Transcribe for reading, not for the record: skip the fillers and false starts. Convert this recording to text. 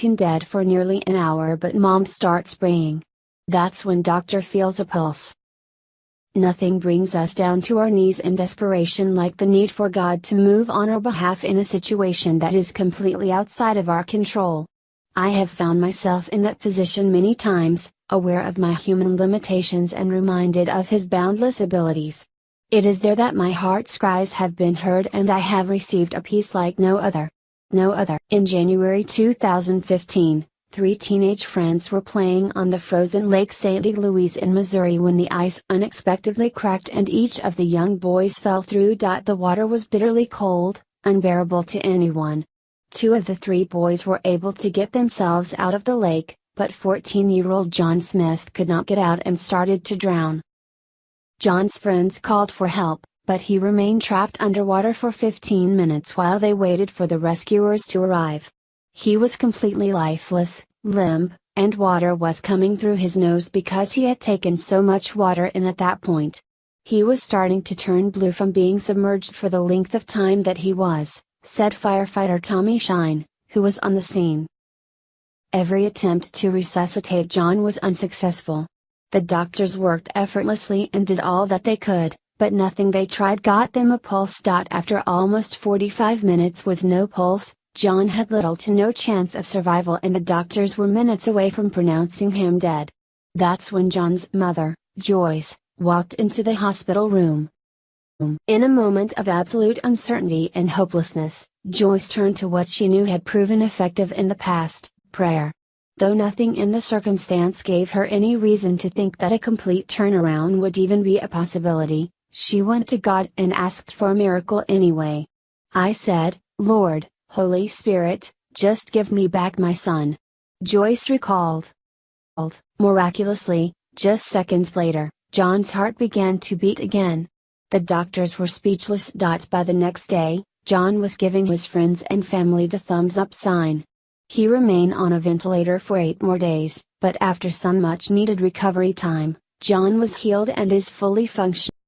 14 dead for nearly an hour, but mom starts praying. That's when doctor feels a pulse. Nothing brings us down to our knees in desperation like the need for God to move on our behalf in a situation that is completely outside of our control. I have found myself in that position many times, aware of my human limitations and reminded of His boundless abilities. It is there that my heart's cries have been heard and I have received a peace like no other. No other. In January 2015, 3 teenage friends were playing on the frozen Lake St. Louis in Missouri when the ice unexpectedly cracked and each of the young boys fell through. The water was bitterly cold, unbearable to anyone. 2 of the 3 boys were able to get themselves out of the lake, but 14-year-old John Smith could not get out and started to drown. John's friends called for help, but he remained trapped underwater for 15 minutes while they waited for the rescuers to arrive. He was completely lifeless, limp, and water was coming through his nose because he had taken so much water in at that point. He was starting to turn blue from being submerged for the length of time that he was, said firefighter Tommy Shine, who was on the scene. Every attempt to resuscitate John was unsuccessful. The doctors worked effortlessly and did all that they could, but nothing they tried got them a pulse. After almost 45 minutes with no pulse, John had little to no chance of survival and the doctors were minutes away from pronouncing him dead. That's when John's mother, Joyce, walked into the hospital room. In a moment of absolute uncertainty and hopelessness, Joyce turned to what she knew had proven effective in the past, prayer. Though nothing in the circumstance gave her any reason to think that a complete turnaround would even be a possibility, she went to God and asked for a miracle anyway. I said, Lord, Holy Spirit, just give me back my son. Joyce recalled. Miraculously, just seconds later, John's heart began to beat again. The doctors were speechless. By the next day, John was giving his friends and family the thumbs up sign. He remained on a ventilator for 8 more days, but after some much needed recovery time, John was healed and is fully functional.